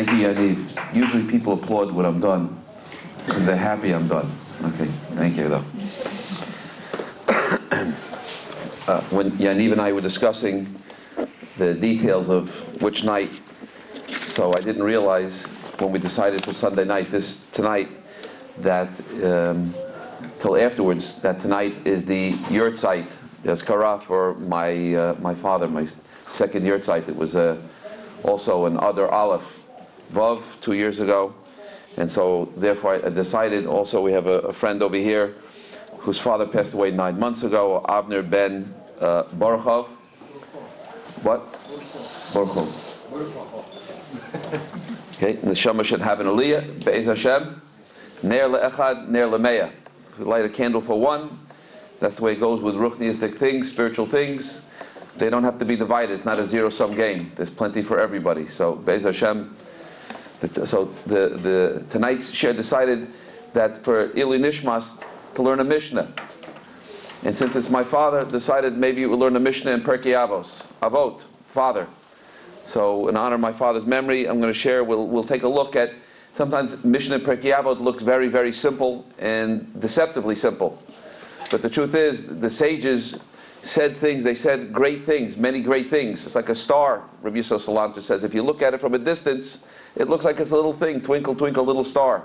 Thank you, Yaniv. Usually people applaud when I'm done, because they're happy I'm done. Okay, thank you, though. When Yaniv and I were discussing the details of which night, so I didn't realize when we decided for Sunday night, tonight, that till afterwards, that tonight is the yurtzeit, the Azkara for my father, my second yurtzeit. It was also an Adar Aleph Vav 2 years ago, and so therefore I decided. Also, we have a friend over here whose father passed away 9 months ago, Avner ben Baruchov. What? Baruchov. Okay, the Shema should have an Aliyah, Be'ez Hashem, Ner le'echad, Ner le'meya. If you light a candle for one, that's the way it goes with ruchniistic things, spiritual things. They don't have to be divided. It's not a zero-sum game. There's plenty for everybody. So, Be'ez Hashem. So tonight's share decided that for Ili Nishmas to learn a Mishnah. And since it's my father, decided maybe we'll learn a Mishnah in Perkei Avot, father. So in honor of my father's memory, I'm going to share, we'll take a look at, sometimes Mishnah in Perkei Avot looks very, very simple and deceptively simple. But the truth is, the sages said things, they said great things, many great things. It's like a star, Rabbi Yisrael Salanter says. If you look at it from a distance, it looks like it's a little thing, twinkle, twinkle, little star.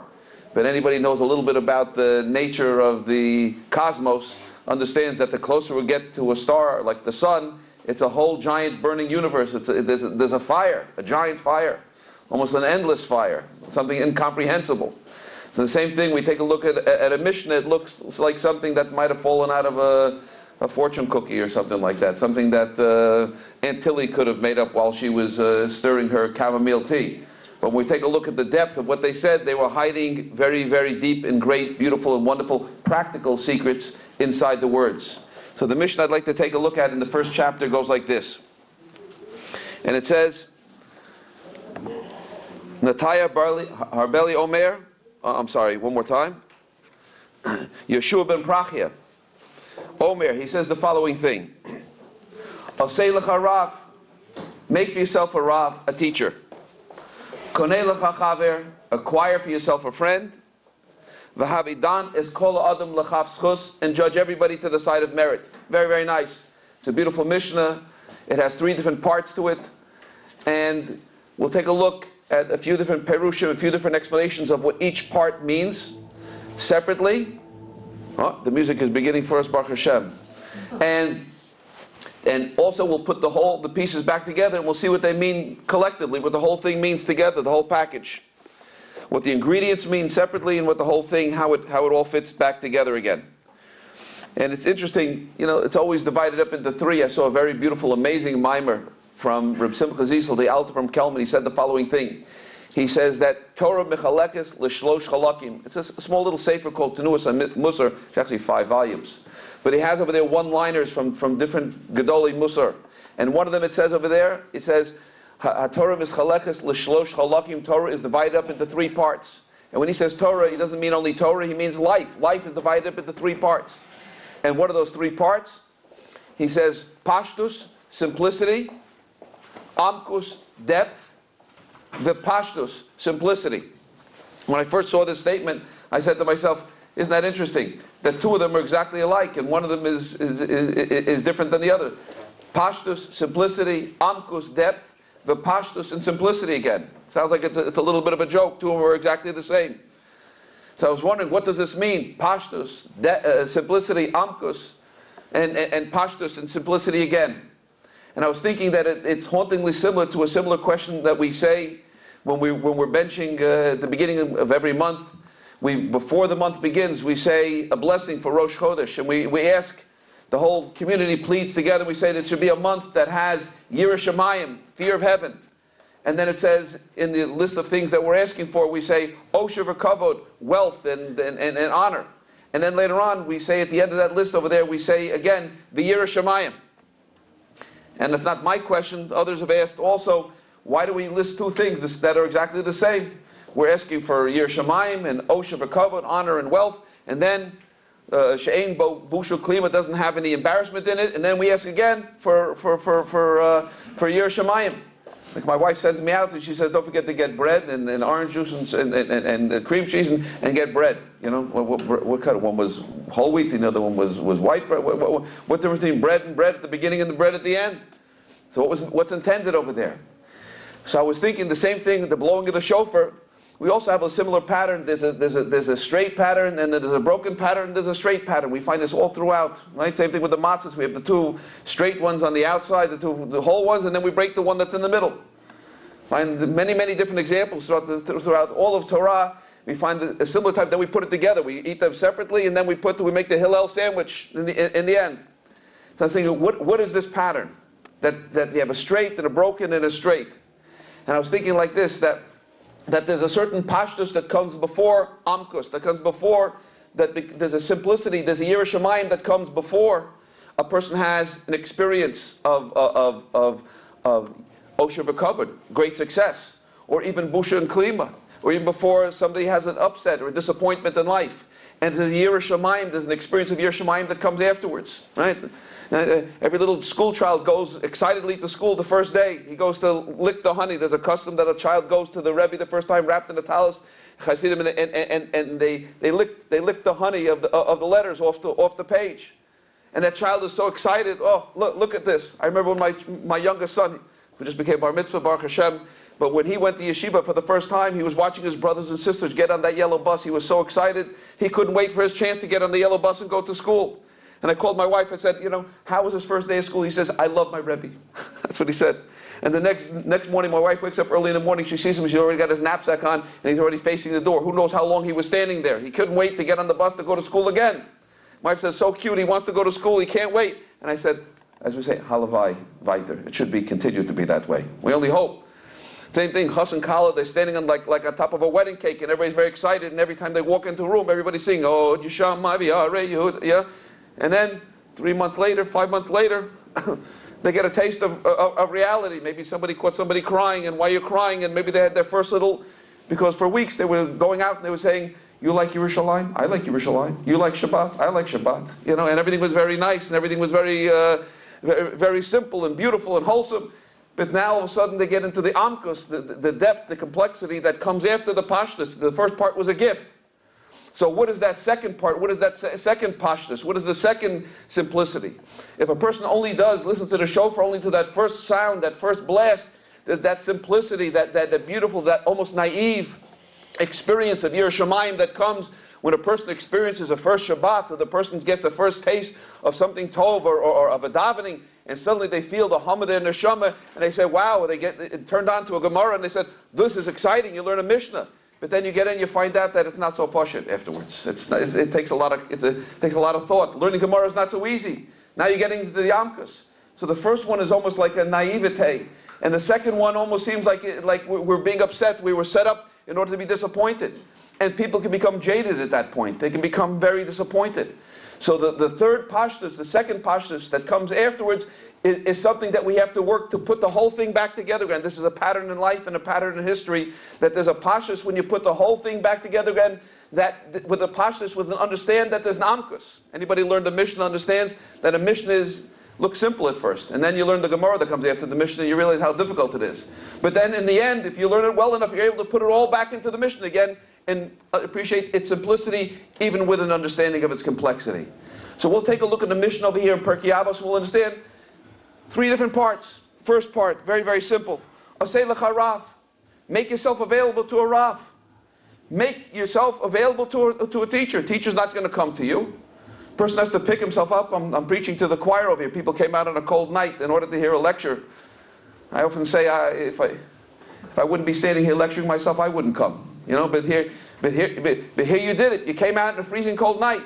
But anybody knows a little bit about the nature of the cosmos understands that the closer we get to a star like the sun, it's a whole giant burning universe. There's a fire, a giant fire, almost an endless fire, something incomprehensible. So the same thing, we take a look at a Mishnah, it looks like something that might have fallen out of a fortune cookie or something like that, something that Aunt Tilly could have made up while she was stirring her chamomile tea. But when we take a look at the depth of what they said, they were hiding very, very deep and great, beautiful and wonderful practical secrets inside the words. So the Mishnah I'd like to take a look at in the first chapter goes like this. And it says, Nataya Harbeli Omer, I'm sorry, one more time. Yeshua ben Prachia. Omer, he says the following thing. Osei lecha Rav, make for yourself a Rav, a teacher. Konei lecha chaver, acquire for yourself a friend. V'havidan es kol adam lechav schus, and judge everybody to the side of merit. Very, very nice. It's a beautiful Mishnah. It has 3 different parts to it. And we'll take a look at a few different perushim, a few different explanations of what each part means separately. Oh, the music is beginning for us, Baruch Hashem. And also we'll put the pieces back together and we'll see what they mean collectively, what the whole thing means together, the whole package. What the ingredients mean separately and what the whole thing, how it all fits back together again. And it's interesting, it's always divided up into 3. I saw a very beautiful, amazing mimer from Reb Simcha Zisel, the Alter from Kelman. He said the following thing. He says that Torah mechalekes l'shlosh chalakim. It's a small little sefer called Tenuas Musar. It's actually 5 volumes. But he has over there one-liners from different Gedolei Musar. And one of them it says over there, it says, Torah mechalekes l'shlosh chalakim. Torah is divided up into 3 parts. And when he says Torah, he doesn't mean only Torah, he means life. Life is divided up into 3 parts. And what are those 3 parts? He says, Pashtus, simplicity, Amkus, depth, the Pashtus, simplicity. When I first saw this statement, I said to myself, isn't that interesting? That 2 of them are exactly alike, and one of them is different than the other. Pashtus, simplicity, Amkus, depth, the Pashtus, and simplicity again. Sounds like it's a little bit of a joke. 2 of them are exactly the same. So I was wondering, what does this mean? Pashtus, simplicity, Amkus, and Pashtus, and simplicity again. And I was thinking that it's hauntingly similar to a similar question that we say when we're benching at the beginning of every month. Before the month begins, we say a blessing for Rosh Chodesh, and we ask, the whole community pleads together, and we say that it should be a month that has Yirah Shamayim, fear of heaven. And then it says, in the list of things that we're asking for, we say, Osher v'kavod, wealth and honor. And then later on, we say at the end of that list over there, we say again, the Yirah Shamayim. And it's not my question, others have asked also, why do we list 2 things that are exactly the same? We're asking for Yirah Shamayim and Osher v'kavod, honor and wealth, and then She'ein Bushu Klima doesn't have any embarrassment in it, and then we ask again for Yirah Shamayim. Like my wife sends me out and she says, don't forget to get bread and orange juice and cream cheese and get bread. You know, what kind of one was whole wheat, the other one was white bread. What's the difference between bread and bread at the beginning and the bread at the end? So what's intended over there? So I was thinking the same thing, the blowing of the shofar. We also have a similar pattern. There's a straight pattern, and then there's a broken pattern, and there's a straight pattern. We find this all throughout, right? Same thing with the matzahs. We have the two straight ones on the outside, the whole ones, and then we break the one that's in the middle. Find many, many different examples throughout all of Torah. We find a similar type. Then we put it together. We eat them separately, and then we make the Hillel sandwich in the end. So I was thinking, what is this pattern? That you have a straight and a broken and a straight. And I was thinking like this, that there's a certain pashtus that comes before amkus, that comes before, that there's a simplicity, there's a yiras shamayim that comes before a person has an experience of osher v'kavod, great success, or even busha and klima, or even before somebody has an upset or a disappointment in life. And there's a yiras shamayim, there's an experience of yiras shamayim that comes afterwards, right? Every little school child goes excitedly to school the first day. He goes to lick the honey. There's a custom that a child goes to the Rebbe the first time wrapped in a talis, Hasidim, and they lick the honey of the letters off the page. And that child is so excited. Oh, look at this. I remember when my youngest son, who just became bar mitzvah, Baruch Hashem, but when he went to yeshiva for the first time, he was watching his brothers and sisters get on that yellow bus. He was so excited. He couldn't wait for his chance to get on the yellow bus and go to school. And I called my wife and said, you know, how was his first day of school? He says, I love my Rebbe. That's what he said. And the next morning, my wife wakes up early in the morning. She sees him. She's already got his knapsack on, and he's already facing the door. Who knows how long he was standing there. He couldn't wait to get on the bus to go to school again. My wife says, so cute. He wants to go to school. He can't wait. And I said, as we say, halavai weiter. It should be continued to be that way. We only hope. Same thing, Chas and Kala, they're standing on like on top of a wedding cake, and everybody's very excited. And every time they walk into a room, everybody's singing, oh, Yisham, Mavi, Yehud, yeah. And then 3 months later, 5 months later, they get a taste of reality. Maybe somebody caught somebody crying, and why you're crying, and maybe they had their first little, because for weeks they were going out and they were saying, you like Yerushalayim? I like Yerushalayim. You like Shabbat? I like Shabbat. You know, and everything was very nice, and everything was very, very simple and beautiful and wholesome. But now all of a sudden they get into the amkus, the depth, the complexity that comes after the pashtus. The first part was a gift. So what is that second part? What is that second pashtus? What is the second simplicity? If a person only listens to the shofar, only to that first sound, that first blast, there's that simplicity, that beautiful, that almost naive experience of yiras shamayim that comes when a person experiences a first Shabbat, or the person gets a first taste of something tov or of a davening, and suddenly they feel the hum of their neshama, and they say, wow, they get turned on to a Gemara, and they said, this is exciting, you learn a Mishnah. But then you get in, you find out that it's not so pashut afterwards. It takes a lot of thought. Learning Gemara is not so easy. Now you're getting to the Yamkus. So the first one is almost like a naivete, and the second one almost seems like we're being upset. We were set up in order to be disappointed, and people can become jaded at that point. They can become very disappointed. So the third pashtus, the second pashtus that comes afterwards, is something that we have to work to put the whole thing back together again. This is a pattern in life and a pattern in history, that there's a pashtus when you put the whole thing back together again, that with a pashtus, with an understand that there's an amkus. Anybody learned the Mishnah understands that a Mishnah looks simple at first, and then you learn the Gemara that comes after the Mishnah, you realize how difficult it is. But then in the end, if you learn it well enough, you're able to put it all back into the Mishnah again and appreciate its simplicity, even with an understanding of its complexity. So we'll take a look at the Mishnah over here in Pirkei Avos, and we'll understand 3 different parts. First part, very, very simple. Aseh lecha rav. Make yourself available to a rav. Make yourself available to a teacher. Teacher's not going to come to you. Person has to pick himself up. I'm preaching to the choir over here. People came out on a cold night in order to hear a lecture. I often say, if I wouldn't be standing here lecturing myself, I wouldn't come. You know, but here you did it. You came out in a freezing cold night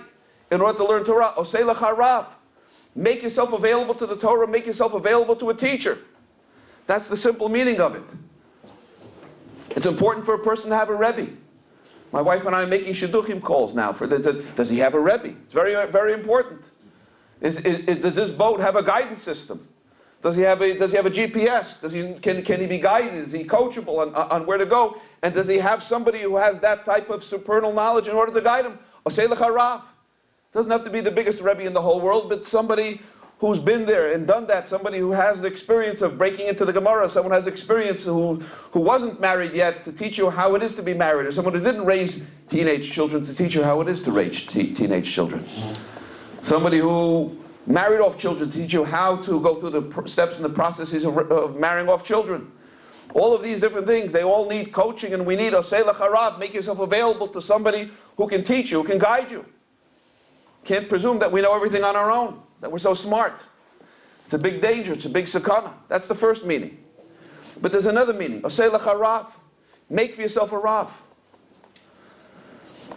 in order to learn Torah. Oseh lecha rav. Make yourself available to the Torah. Make yourself available to a teacher. That's the simple meaning of it. It's important for a person to have a Rebbe. My wife and I are making shidduchim calls now. Does he have a Rebbe? It's very, very important. Does this boat have a guidance system? Does he have a GPS? Can he be guided? Is he coachable on where to go? And does he have somebody who has that type of supernal knowledge in order to guide him? Oseh lecha rav. Doesn't have to be the biggest Rebbe in the whole world, but somebody who's been there and done that, somebody who has the experience of breaking into the Gemara, someone who has experience who wasn't married yet to teach you how it is to be married, or someone who didn't raise teenage children to teach you how it is to raise teenage children. Somebody who married off children to teach you how to go through the steps and the processes of marrying off children. All of these different things, they all need coaching, and we need Osei L'Charav. Make yourself available to somebody who can teach you, who can guide you. Can't presume that we know everything on our own, that we're so smart. It's a big danger, it's a big sakana. That's the first meaning. But there's another meaning. Osei L'Charav. Make for yourself a Rav.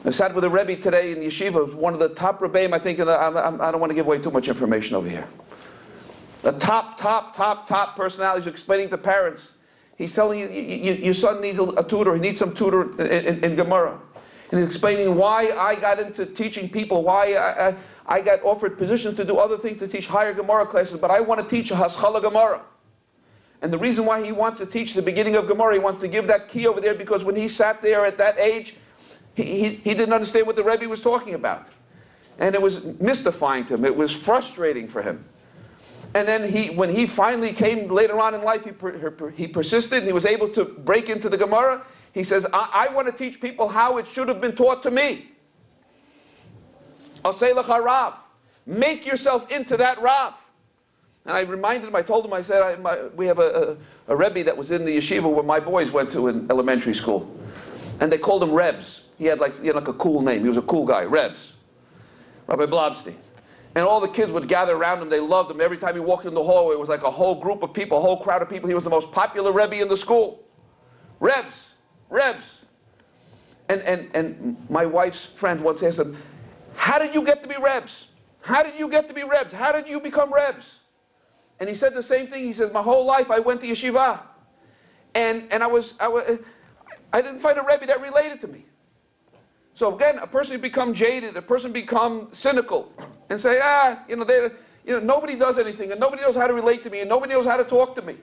I sat with a Rebbe today in yeshiva, one of the top Rebbeim, I think, I don't want to give away too much information over here. A top personality who's explaining to parents. He's telling you, your son needs a tutor, he needs some tutor in Gemara. And he's explaining why I got into teaching people, why I got offered positions to do other things, to teach higher Gemara classes, but I want to teach a Haskalah Gemara. And the reason why he wants to teach the beginning of Gemara, he wants to give that key over there, because when he sat there at that age, he didn't understand what the Rebbe was talking about. And it was mystifying to him, it was frustrating for him. And then when he finally came later on in life, he persisted and he was able to break into the Gemara. He says, I want to teach people how it should have been taught to me. Osei L'Charav. Make yourself into that Rav. And I reminded him, I told him, I said, we have a Rebbe that was in the yeshiva where my boys went to in elementary school. And they called him Rebs. He had like a cool name. He was a cool guy, Rebs. Rabbi Blobstein. And all the kids would gather around him. They loved him. Every time he walked in the hallway, it was like a whole group of people, a whole crowd of people. He was the most popular Rebbe in the school. Rebs. And my wife's friend once asked him, how did you get to be Rebs? How did you get to be Rebs? How did you become Rebs? And he said the same thing. He says, my whole life I went to yeshiva. And I didn't find a Rebbe that related to me. So again, a person become jaded, a person become cynical, and say, nobody does anything, and nobody knows how to relate to me, and nobody knows how to talk to me.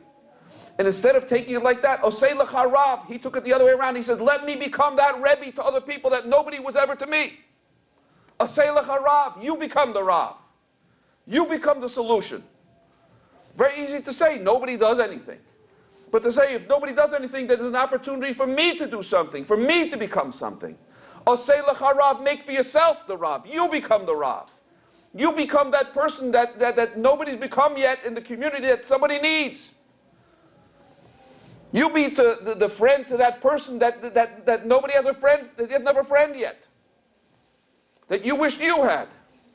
And instead of taking it like that, Osei L'Charav, he took it the other way around. He said, let me become that Rebbe to other people that nobody was ever to me. Osei L'Charav, you become the Rav. You become the solution. Very easy to say, nobody does anything. But to say, if nobody does anything, there's an opportunity for me to do something, for me to become something. Osei L'Charav, make for yourself the Rav. You become the Rav. You become that person that nobody's become yet in the community that somebody needs. You be the friend to that person that nobody has a friend, that doesn't have a friend yet. That you wished you had.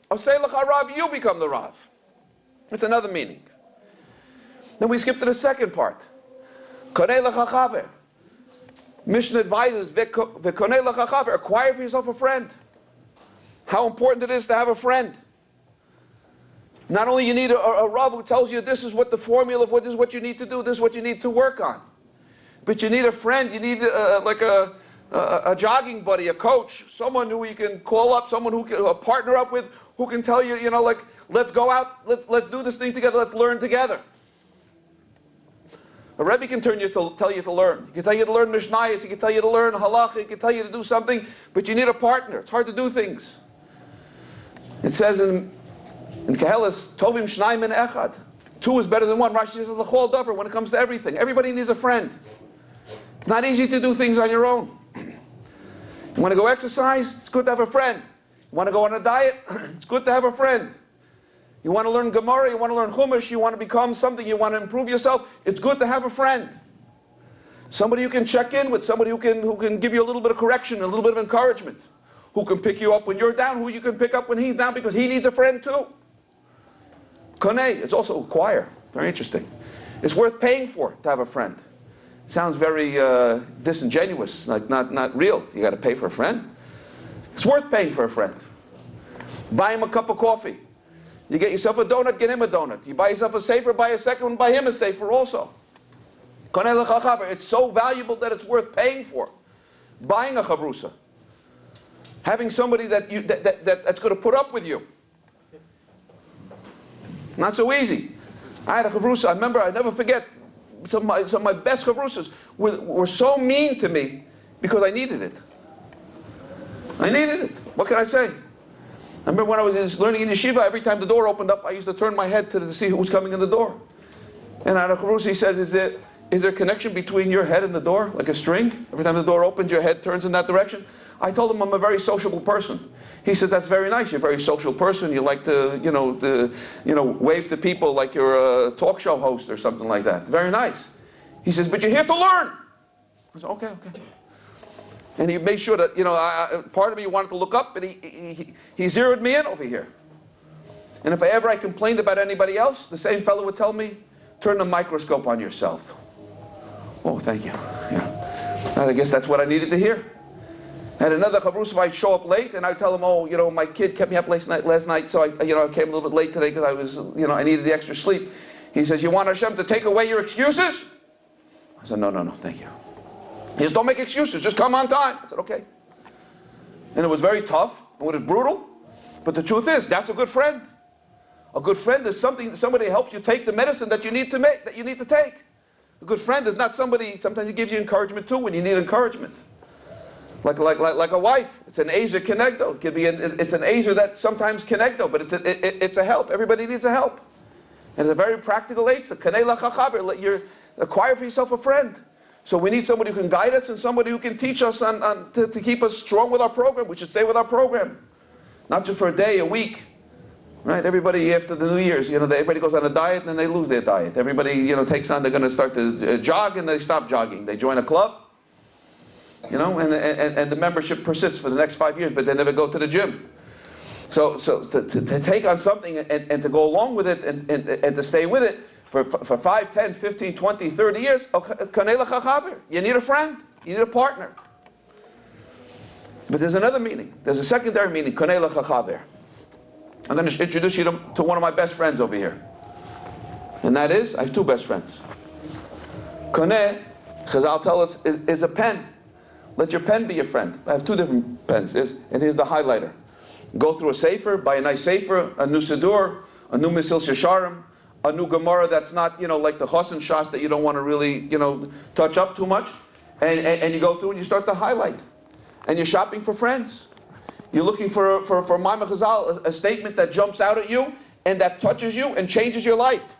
Osei L'Charav, you become the Rav. It's another meaning. Then we skip to the second part. Konei L'Chachaver. Mishnah advises, V'konei L'Chachaver, acquire for yourself a friend. How important it is to have a friend. Not only you need a Rav who tells you this is what the formula of this is what you need to do, this is what you need to work on. But you need a friend, you need like a jogging buddy, a coach, someone who you can call up, someone who can partner up with, who can tell you, like, let's go out, let's do this thing together, let's learn together. A Rebbe can tell you to learn. He can tell you to learn Mishnayos, he can tell you to learn Halacha, he can tell you to do something, but you need a partner. It's hard to do things. It says in Kehelis, Tovim Shnayim and Echad. Two is better than one. Rashi says L'chol davar when it comes to everything. Everybody needs a friend. It's not easy to do things on your own. You want to go exercise? It's good to have a friend. You want to go on a diet? It's good to have a friend. You want to learn Gemara, you want to learn Chumash, you want to become something, you want to improve yourself, it's good to have a friend. Somebody you can check in with, somebody who can give you a little bit of correction, a little bit of encouragement, who can pick you up when you're down, who you can pick up when he's down, because he needs a friend too. Konei, it's also choir, very interesting. It's worth paying for to have a friend. Sounds very disingenuous, like not real. You got to pay for a friend. It's worth paying for a friend. Buy him a cup of coffee. You get yourself a donut, get him a donut. You buy yourself a safer, buy a second one, buy him a safer also. It's so valuable that it's worth paying for. Buying a chavrusa. Having somebody that's going to put up with you. Not so easy. I had a chavrusa, I remember, I never forget, some of my best chavrusas were so mean to me because I needed it. I needed it. What can I say? I remember when I was learning in yeshiva, every time the door opened up, I used to turn my head to see who was coming in the door. And at a chavrusa, he said, is there a connection between your head and the door, like a string? Every time the door opens, your head turns in that direction. I told him I'm a very sociable person. He said, that's very nice. You're a very social person. You like to, wave to people like you're a talk show host or something like that. Very nice. He says, but you're here to learn. I said, okay. And he made sure that, part of me wanted to look up, but he zeroed me in over here. And if I complained about anybody else, the same fellow would tell me, turn the microscope on yourself. Oh, thank you. I guess that's what I needed to hear. And another chavrusa, I'd show up late, and I'd tell him, oh, my kid kept me up last night, so I came a little bit late today because I was, I needed the extra sleep. He says, you want Hashem to take away your excuses? I said, no, thank you. He says, don't make excuses, just come on time. I said, okay. And it was very tough, and it was brutal, but the truth is, that's a good friend. A good friend is somebody helps you take the medicine that you need to take. A good friend is not somebody, sometimes he gives you encouragement too when you need encouragement. Like a wife, it's an Azer Kenegdo. It could be it's an Azer that sometimes Kenegdo, but it's a help. Everybody needs a help. And it's a very practical Eitzah. You acquire for yourself a friend. So we need somebody who can guide us and somebody who can teach us to keep us strong with our program. We should stay with our program. Not just for a day, a week. Right? Everybody after the New Year's, everybody goes on a diet and then they lose their diet. Everybody, takes on, they're going to start to jog and they stop jogging. They join a club. And the membership persists for the next 5 years, but they never go to the gym. So to take on something and to go along with it and to stay with it for 5, 10, 15, 20, 30 years, you need a friend, you need a partner. But there's another meaning. There's a secondary meaning, I'm going to introduce you to one of my best friends over here. And that is, I have two best friends. Koneh, Chazal tell us, is a pen. Let your pen be your friend. I have two different pens, and here's the highlighter. Go through a sefer, buy a nice sefer, a new Siddur, a new Mesil Yesharim, a new Gemara that's not, like the Chosin Shas that you don't want to really, touch up too much. And you go through and you start to highlight. And you're shopping for friends. You're looking for Maimah Chazal, a statement that jumps out at you and that touches you and changes your life.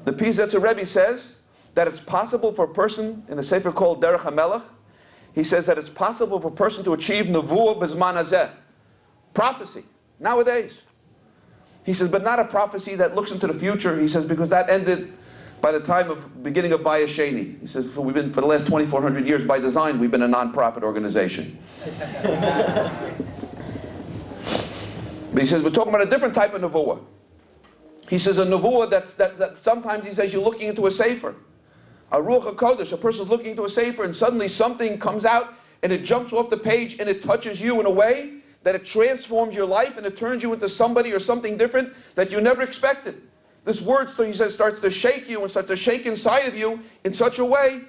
The Pizetzer Rebbe says that it's possible for a person, in a sefer called Derech HaMelech, he says that it's possible for a person to achieve Nevuah B'zman Hazeh, prophecy, nowadays. He says, but not a prophecy that looks into the future. He says, because that ended by the time of beginning of Bayis Sheni. He says, for the last 2,400 years, by design, we've been a non-profit organization. But he says, we're talking about a different type of Nevuah. He says, a Nevuah that sometimes he says, you're looking into a sefer. A Ruach HaKodesh, a person's looking into a sefer and suddenly something comes out and it jumps off the page and it touches you in a way that it transforms your life and it turns you into somebody or something different that you never expected. This word, he says, starts to shake you and starts to shake inside of you in such a way,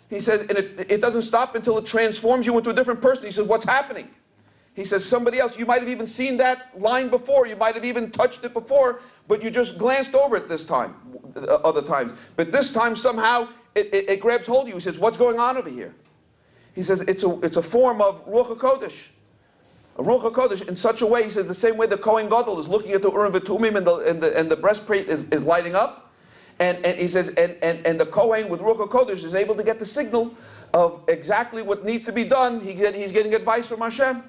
he says, and it doesn't stop until it transforms you into a different person. He says, what's happening? He says, somebody else, you might have even seen that line before, you might have even touched it before, but you just glanced over it this time, other times. But this time somehow it grabs hold of you. He says, what's going on over here? He says, it's a form of Ruach HaKodesh. A Ruach HaKodesh in such a way, he says, the same way the Kohen Gadol is looking at the Urim V'Tumim and the breastplate is lighting up. And he says, and the Kohen with Ruach HaKodesh is able to get the signal of exactly what needs to be done. He's getting advice from Hashem.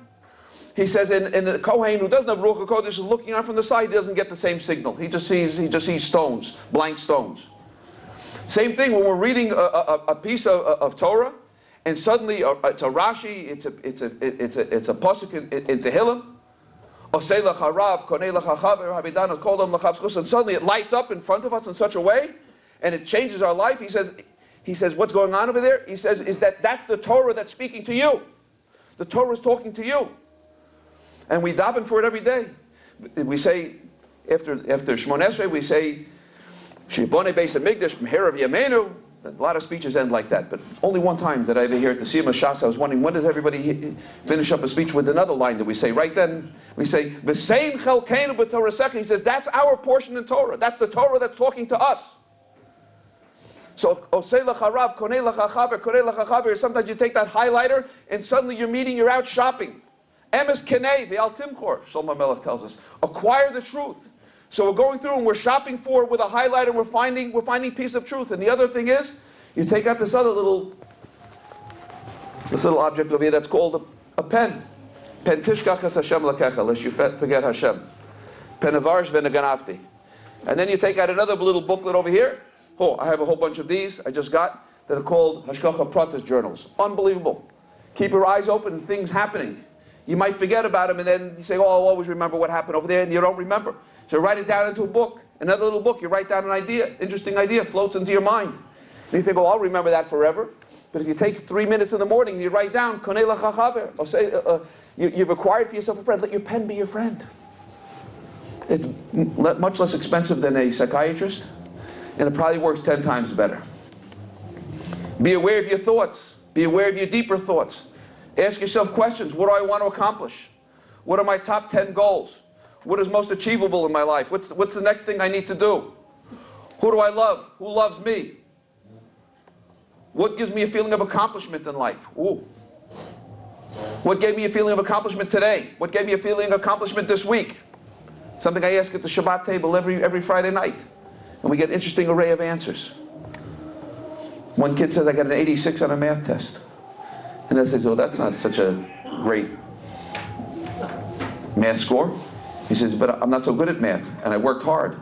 He says, and the Kohen who doesn't have Ruach HaKodesh is looking out from the side, he doesn't get the same signal. He just sees stones, blank stones. Same thing when we're reading a piece of Torah, and suddenly it's a Rashi, it's a pasuk in Tehillim, and suddenly it lights up in front of us in such a way, and it changes our life. He says, what's going on over there? He says, that's the Torah that's speaking to you. The Torah is talking to you. And we daven for it every day. We say, after Shmon Esrei, we say, Shibonei Beis HaMikdash, Meherav Yameinu. A lot of speeches end like that, but only one time did I ever hear it. The Siyam Shas, I was wondering, when does everybody finish up a speech with another line that we say? Right then, we say, V'sein chelkeinu b'Torah. He says, that's our portion in Torah. That's the Torah that's talking to us. So, Osei l'charav, konei l'chachaber, konei l'chachaber. Sometimes you take that highlighter, and suddenly you're out shopping. Emes kenei ve'al timchor, Shlomo Melech tells us. Acquire the truth. So we're going through and we're shopping for it with a highlighter, and we're finding piece of truth. And the other thing is, you take out this little object over here that's called a pen. Pen tishkach es Hashem lakecha, lest you forget Hashem. Pen avarsh v'neganavti. And then you take out another little booklet over here. Oh, I have a whole bunch of these I just got that are called Hashgacha Pratis journals. Unbelievable. Keep your eyes open and things happening. You might forget about them and then you say, oh, I'll always remember what happened over there, and you don't remember. So write it down into a book. Another little book, you write down an idea, interesting idea, floats into your mind. And you think, oh, I'll remember that forever. But if you take 3 minutes in the morning and you write down, Konei lecha chaver, or say, you've acquired for yourself a friend, let your pen be your friend. It's much less expensive than a psychiatrist, and it probably works 10 times better. Be aware of your thoughts. Be aware of your deeper thoughts. Ask yourself questions. What do I want to accomplish? What are my top 10 goals? What is most achievable in my life? What's the next thing I need to do? Who do I love? Who loves me? What gives me a feeling of accomplishment in life? Ooh. What gave me a feeling of accomplishment today? What gave me a feeling of accomplishment this week? Something I ask at the Shabbat table every Friday night. And we get an interesting array of answers. One kid says, I got an 86 on a math test. And I says, oh, that's not such a great math score. He says, but I'm not so good at math, and I worked hard,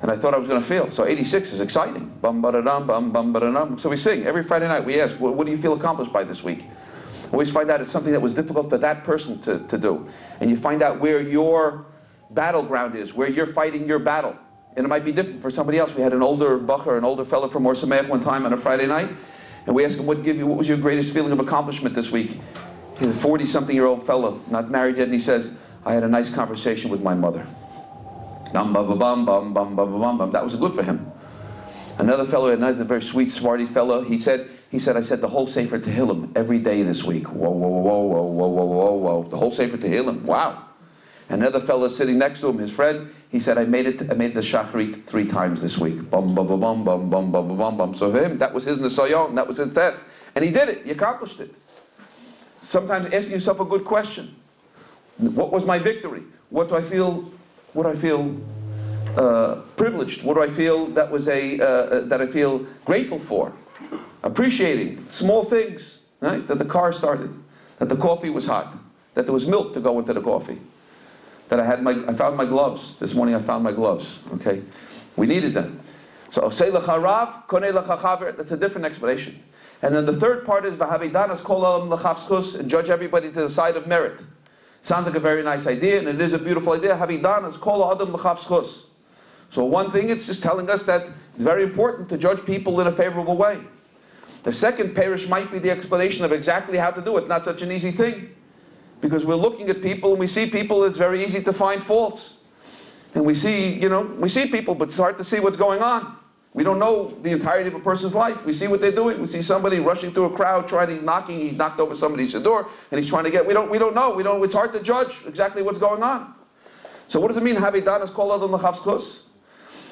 and I thought I was going to fail. So 86 is exciting. Bum ba da dum, bum bum ba da dum. So we sing every Friday night. We ask, what do you feel accomplished by this week? Always find out it's something that was difficult for that person to do, and you find out where your battleground is, where you're fighting your battle. And it might be different for somebody else. We had an older bacher, an older fellow from Or Sameach one time on a Friday night, and we asked him, what was your greatest feeling of accomplishment this week? He's a 40-something-year-old fellow, not married yet, and he says, I had a nice conversation with my mother. Bum, bum, bum, bum, bum, bum, bum, bum. That was good for him. Another fellow, another very sweet, smarty fellow, he said, I said the whole Sefer Tehillim every day this week. Whoa, whoa, whoa, whoa, whoa, whoa, whoa, whoa. The whole Sefer Tehillim, wow. Another fellow sitting next to him, his friend, he said, I made the Shacharit 3 times this week. Bum, bum, bum, bum, bum, bum, bum, bum, bum. So for him, that was his Nisayon, that was his test. And he did it, he accomplished it. Sometimes asking yourself a good question. What was my victory? What do I feel privileged? What do I feel that I feel grateful for? Appreciating small things, right? That the car started, that the coffee was hot, that there was milk to go into the coffee. That I found my gloves. This morning I found my gloves, okay? We needed them. So, Osei lecha rav, konei lecha chaver, that's a different explanation. And then the third part is, v'havidanas kol olam l'chavschus, and judge everybody to the side of merit. Sounds like a very nice idea, and it is a beautiful idea. Havidanas kol adam l'chavschus. So one thing, it's just telling us that it's very important to judge people in a favorable way. The second parish might be the explanation of exactly how to do it. Not such an easy thing. Because we're looking at people and we see people, it's very easy to find faults. And we see people, but it's hard to see what's going on. We don't know the entirety of a person's life. We see what they're doing. We see somebody rushing through a crowd, he knocked over somebody's door, and he's trying to get, we don't know. It's hard to judge exactly what's going on. So what does it mean, Havidanas kol adam l'chavschus?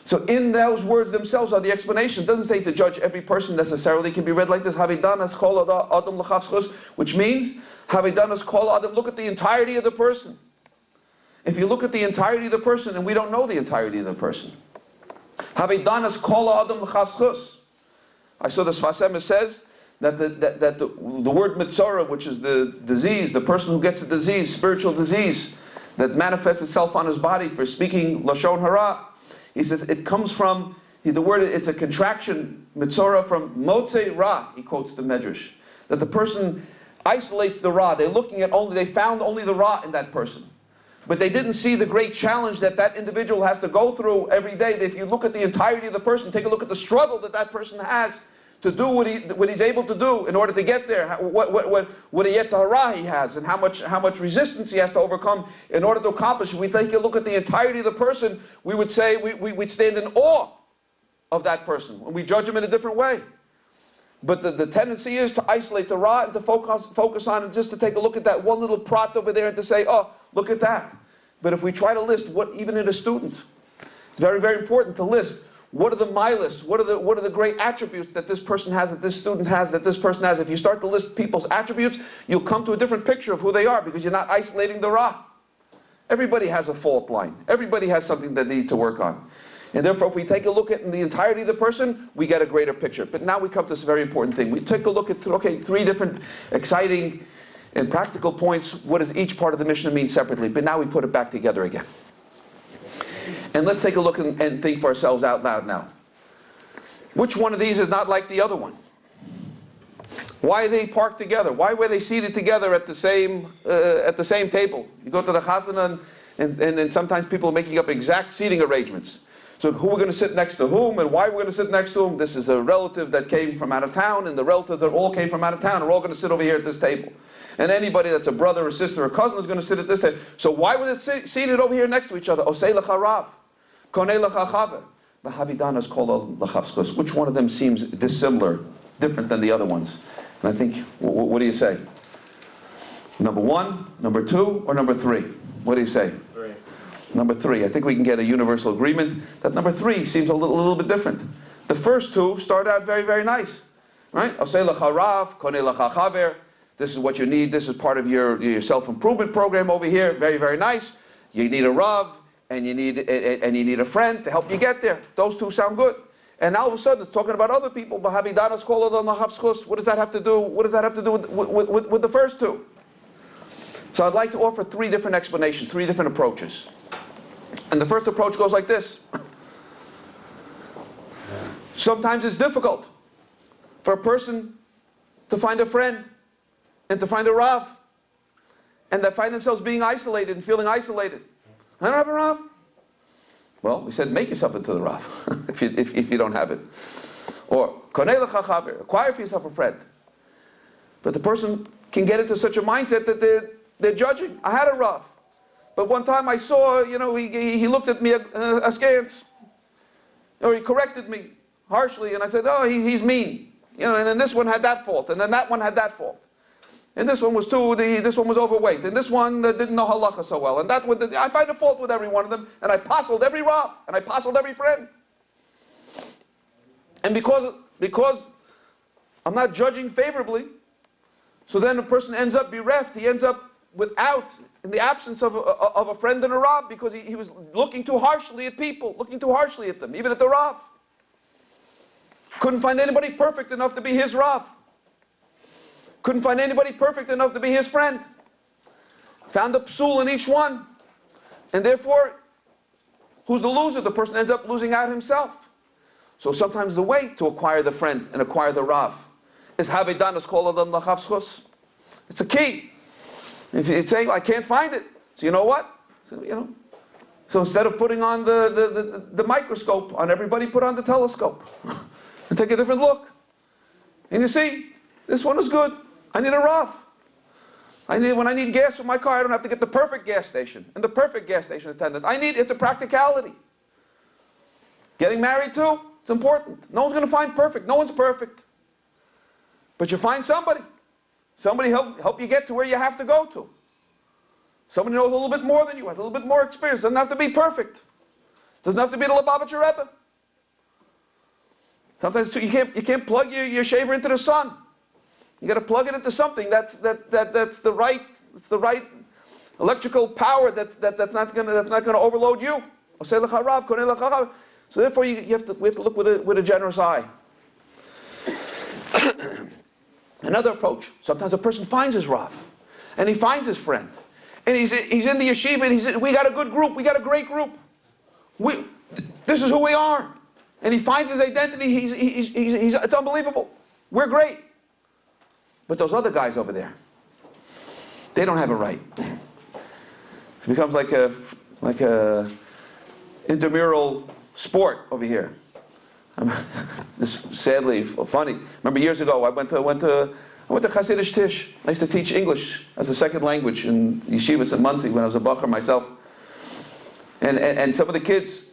So in those words themselves are the explanation. It doesn't say to judge every person necessarily. It can be read like this, Havidanas kol adam l'chavschus, which means, Havidanas kol adam, look at the entirety of the person. If you look at the entirety of the person, and we don't know the entirety of the person. Havidanas kol adam l'chavschus. I saw the Sfas Emes says that the word mitzora, which is the disease, the person who gets a disease, spiritual disease, that manifests itself on his body for speaking Lashon Hara, he says it comes from, it's a contraction, mitzora, from Motzei Ra, he quotes the Medrash, that the person isolates the Ra. They found only the Ra in that person. But they didn't see the great challenge that individual has to go through every day. If you look at the entirety of the person, take a look at the struggle that person has to do what he's able to do in order to get there, what a Yetzer Hara he has, and how much resistance he has to overcome in order to accomplish. If we take a look at the entirety of the person, we would say we'd stand in awe of that person, and we judge him in a different way. But the tendency is to isolate the Ra and to focus on it, just to take a look at that one little prat over there and to say, oh, look at that. But if we try to list even in a student, it's very, very important to list What are the milas? What are the great attributes that this person has, that this student has, that this person has? If you start to list people's attributes, you'll come to a different picture of who they are because you're not isolating the Ra. Everybody has a fault line. Everybody has something that they need to work on. And therefore, if we take a look at the entirety of the person, we get a greater picture. But now we come to this very important thing. We take a look at, okay, 3 different exciting and practical points. What does each part of the Mishnah mean separately? But now we put it back together again. And let's take a look and think for ourselves out loud now. Which one of these is not like the other one? Why are they parked together? Why were they seated together at the same table? You go to the chazana and sometimes people are making up exact seating arrangements. So who we're going to sit next to whom and why we're going to sit next to whom. This is a relative that came from out of town and the relatives that all came from out of town are all going to sit over here at this table. And anybody that's a brother or sister or cousin is going to sit at this table. So why was it seated over here next to each other? Osei lecha rav, konei lecha chaver. V'havidanas kol l'chavskos. Which one of them seems dissimilar, different than the other ones? And I think, what do you say? Number 1, number 2, or number 3? What do you say? 3. Number 3. I think we can get a universal agreement that number 3 seems a little bit different. The first 2 start out very, very nice. Right? Osei lecha rav, konei lecha chaver. This is what you need. This is part of your self-improvement program over here. Very, very nice. You need a rav, and you need a friend to help you get there. Those 2 sound good. And now all of a sudden it's talking about other people. What does that have to do? What does that have to do with the first 2? So I'd like to offer 3 different explanations, 3 different approaches. And the first approach goes like this. Sometimes it's difficult for a person to find a friend and to find a Rav, and they find themselves being isolated and feeling isolated. I don't have a Rav. Well, we said make yourself into the Rav if you don't have it. Or konei lecha chaver, acquire for yourself a friend. But the person can get into such a mindset that they're judging. I had a Rav, but one time I saw, he looked at me askance, or he corrected me harshly, and I said, oh, he's mean. And then this one had that fault, and then that one had that fault. And this one was this one was overweight, and this one didn't know halacha so well, and that one, I find a fault with every one of them, and I passled every Rav, and I passled every friend. And because I'm not judging favorably, so then a person ends up bereft, he ends up in the absence of a friend and a Rav, because he was looking too harshly at people, looking too harshly at them, even at the Rav. Couldn't find anybody perfect enough to be his Rav. Couldn't find anybody perfect enough to be his friend. Found a psul in each one. And therefore, who's the loser? The person ends up losing out himself. So sometimes the way to acquire the friend and acquire the Rav is havedanas kol adam lachavschus. It's a key. If it's saying, I can't find it. So you know what? So instead of putting on the microscope on everybody, put on the telescope. And take a different look. And you see, this one is good. I need a Rav. When I need gas for my car, I don't have to get the perfect gas station and the perfect gas station attendant. It's a practicality. Getting married too, it's important. No one's going to find perfect. No one's perfect. But you find somebody. Somebody help you get to where you have to go to. Somebody knows a little bit more than you, has a little bit more experience. Doesn't have to be perfect. Doesn't have to be the Lubavitcher Rebbe. Sometimes too, you can't plug your shaver into the sun. You got to plug it into something that's the right electrical power that's not going to overload you. So therefore, we have to look with a generous eye. Another approach. Sometimes a person finds his Rav, and he finds his friend, and he's in the yeshiva, and we got a good group. We got a great group. This is who we are. And he finds his identity. It's unbelievable. We're great. But those other guys over there, they don't have it right. It becomes like a intramural sport over here. This sadly funny. Remember years ago, I went to Hasidish Tish. I used to teach English as a second language in yeshivas in Muncie when I was a bacher myself. And some of the kids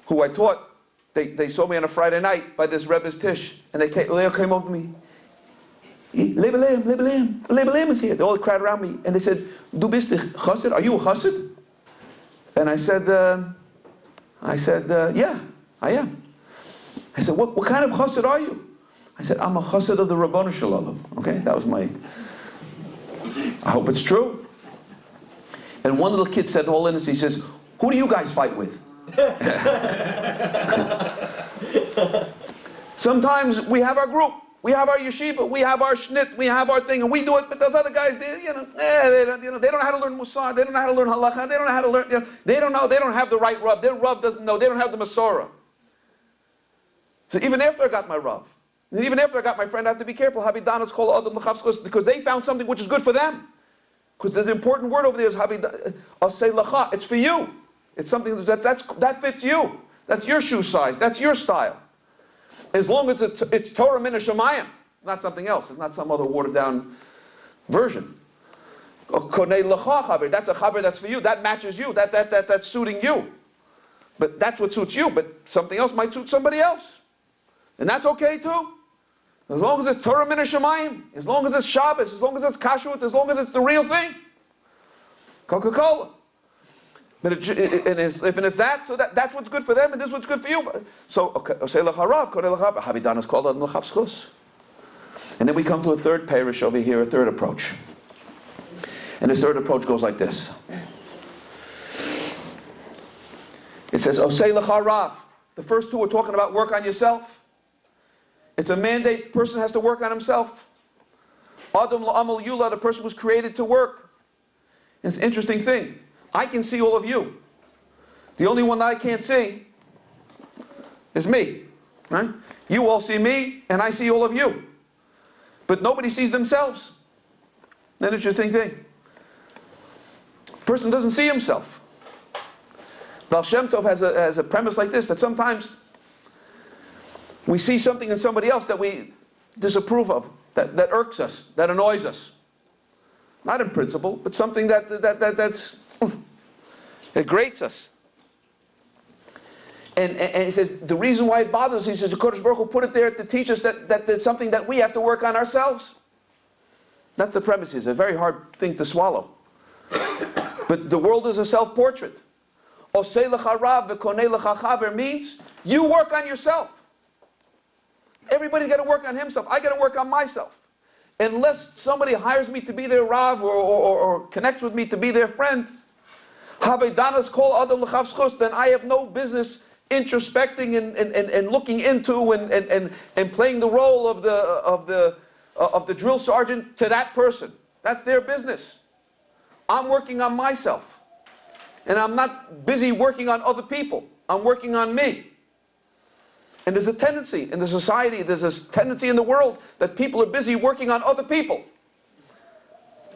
who I taught, they saw me on a Friday night by this Rebbe's Tish, and they all came over to me. Label Lam, Label Lam, Label Lam is here. They all crowd around me, and they said, "Du bist chassid? Are you a chassid?" And I said, "Yeah, I am." I said, what kind of chassid are you? I said, I'm a chassid of the Rabbanu Shalom. Okay, that was my, I hope it's true. And one little kid said, all innocent, he says, who do you guys fight with? Sometimes we have our group, we have our yeshiva, we have our shnit, we have our thing, and we do it, but those other guys, they don't know how to learn Musar, they don't know how to learn halacha, they don't know how to learn, they don't know, they don't have the right Rav, their Rav doesn't know, they don't have the Masorah. So even after I got my Rav, and even after I got my friend, I have to be careful, Habidanas called Adam L'chavskos, because they found something which is good for them. Because there's an important word over there, is I'll say Lacha, it's for you. It's something that fits you. That's your shoe size, that's your style. As long as it's Torah min hashamayim, not something else. It's not some other watered down version. Konei lecha chaver, that's a chaver that's for you. That matches you. That's suiting you. But that's what suits you. But something else might suit somebody else, and that's okay too. As long as it's Torah min hashamayim, as long as it's Shabbos, as long as it's kashrut, as long as it's the real thing. Coca-Cola. But if it's that, so that's what's good for them, and this is what's good for you. So, okay, Havidan is called Adam L'chavskos. And then we come to a third parish over here, a third approach. And this third approach goes like this. It says, Osei L'charav. The first two are talking about work on yourself. It's a mandate, the person has to work on himself. Adam Lam Yula, the person was created to work. It's an interesting thing. I can see all of you. The only one that I can't see is me. Right? You all see me, and I see all of you. But nobody sees themselves. An interesting thing. Person doesn't see himself. Baal Shem Tov has a premise like this, that sometimes we see something in somebody else that we disapprove of, that irks us, that annoys us. Not in principle, but something that's it grates us. And he says, the reason why it bothers us, he says, the Kodesh Baruch Hu put it there to teach us that there's something that we have to work on ourselves. That's the premise. It's a very hard thing to swallow. But the world is a self-portrait. Osei lecha rav v'konei lecha chaver means you work on yourself. Everybody's got to work on himself. I got to work on myself. Unless somebody hires me to be their rav or connects with me to be their friend, Havedanas kol adam l'chavskos, then I have no business introspecting and looking into and playing the role of the drill sergeant to that person. That's their business. I'm working on myself. And I'm not busy working on other people. I'm working on me. And there's a tendency in the society, there's a tendency in the world that people are busy working on other people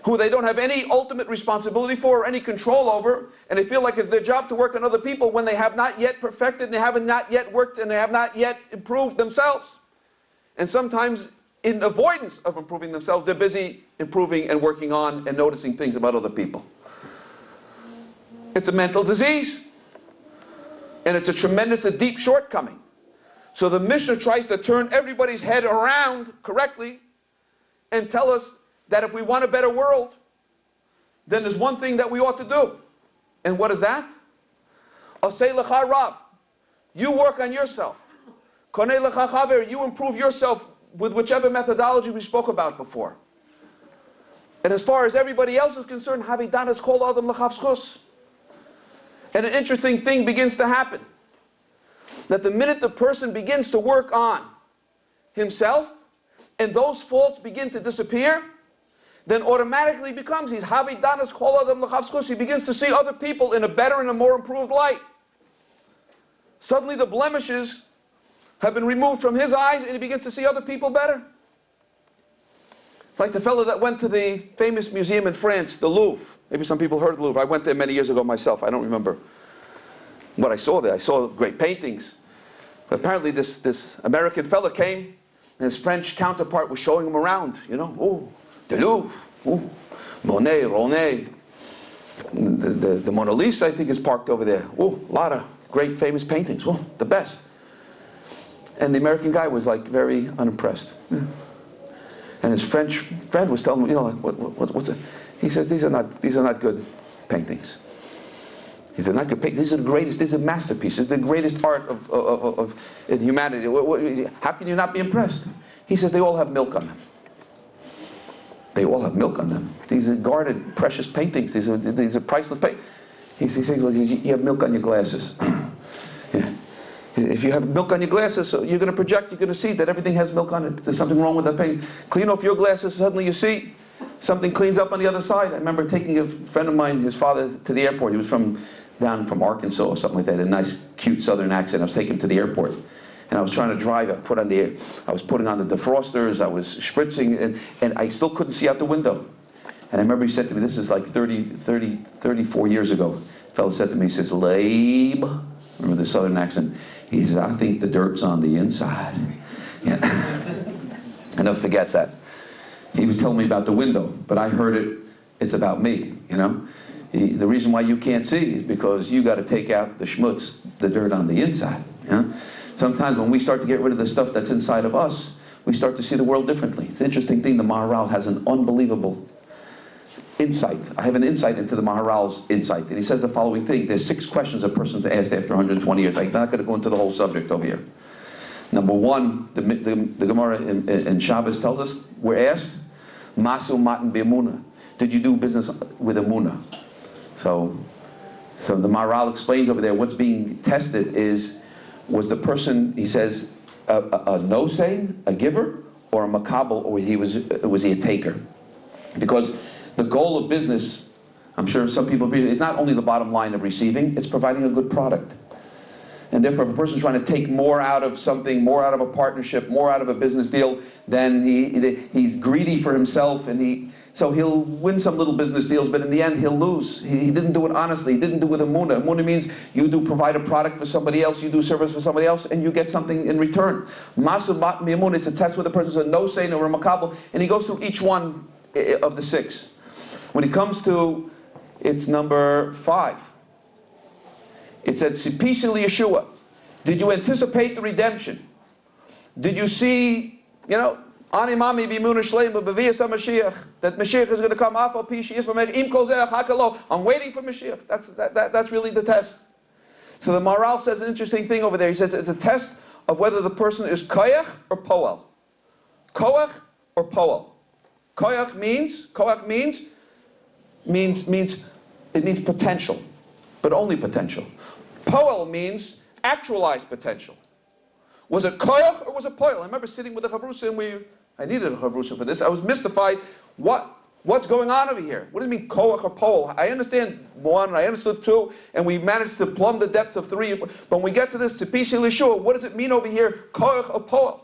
who they don't have any ultimate responsibility for or any control over, and they feel like it's their job to work on other people when they have not yet perfected, and they haven't not yet worked, and they have not yet improved themselves. And sometimes in avoidance of improving themselves, they're busy improving and working on and noticing things about other people. It's a mental disease. And it's a deep shortcoming. So the Mishnah tries to turn everybody's head around correctly and tell us that if we want a better world, then there's one thing that we ought to do. And what is that? Osei lecha rav. You work on yourself. Konei lecha chaver. You improve yourself with whichever methodology we spoke about before. And as far as everybody else is concerned, Havidan is called Adam l'chavskos. And an interesting thing begins to happen. That the minute the person begins to work on himself, and those faults begin to disappear, then automatically becomes, he's Havidanas Kol Adam L'Chavskos, he begins to see other people in a better and a more improved light. Suddenly the blemishes have been removed from his eyes, and he begins to see other people better. Like the fellow that went to the famous museum in France, the Louvre. Maybe some people heard of the Louvre. I went there many years ago myself. I don't remember what I saw there. I saw great paintings. But apparently this American fellow came, and his French counterpart was showing him around. You know, oh, the Louvre, oh, Monet, René. The Mona Lisa, I think, is parked over there. Oh, a lot of great famous paintings. Oh, the best. And the American guy was like very unimpressed. Yeah. And his French friend was telling him, you know, like, what's it? He says, these are not good paintings. He said, not good paintings. These are the greatest. These are masterpieces. The greatest art of humanity. How can you not be impressed? He says, they all have milk on them. They all have milk on them. These are guarded, precious paintings. These are priceless paintings. He says, look, you have milk on your glasses. Yeah. If you have milk on your glasses, so you're going to project, you're going to see that everything has milk on it. There's something wrong with that painting. Clean off your glasses, suddenly you see something cleans up on the other side. I remember taking a friend of mine, his father, to the airport. He was down from Arkansas or something like that, a nice, cute southern accent. I was taking him to the airport. And I was trying to drive. I was putting on the defrosters. I was spritzing, and I still couldn't see out the window. And I remember he said to me, this is like 34 years ago. The fellow said to me, he says, Labe, remember the southern accent? He says, I think the dirt's on the inside. Yeah. I never forget that. He was telling me about the window, but I heard it, it's about me, you know? The reason why you can't see is because you got to take out the schmutz, the dirt on the inside. You know? Sometimes when we start to get rid of the stuff that's inside of us, we start to see the world differently. It's an interesting thing. The Maharal has an unbelievable insight. I have an insight into the Maharal's insight. And he says the following thing. There's 6 questions a person's asked after 120 years. I'm not going to go into the whole subject over here. Number 1, the Gemara in Shabbos tells us, we're asked, Masu matan be'emunah. Did you do business with emunah? So the Maharal explains over there what's being tested was the person, he says, a no-saying, a giver, or a makabel, or was he a taker? Because the goal of business, I'm sure some people agree, is not only the bottom line of receiving, it's providing a good product. And therefore, if a person's trying to take more out of something, more out of a partnership, more out of a business deal, then he's greedy for himself, and so he'll win some little business deals, but in the end he'll lose. He didn't do it honestly. He didn't do it with emunah. Emunah means you provide a product for somebody else, you do service for somebody else, and you get something in return. Masu bat emunah, it's a test where the person's a no-saying or a makabel, and he goes through each one of the 6. When it comes to, it's number 5. It said, Sipisi Yeshua. Did you anticipate the redemption? Did you see, Animami b'imuna shleima b'viyas HaMashiach, that Mashiach is going to come, I'm waiting for Mashiach. That's really the test. So the Maharal says an interesting thing over there. He says it's a test of whether the person is koyach or poel. Koach or poel. Koach means potential, but only potential. Poel means actualized potential. Was it koyach or was it poel? I remember sitting with the chavrusa, and I needed a chavrusa for this. I was mystified. What's going on over here? What do you mean koach or poel? I understand 1, I understood 2, and we managed to plumb the depths of 3. But when we get to this Tzipisi Lishua, what does it mean over here, koach or poel?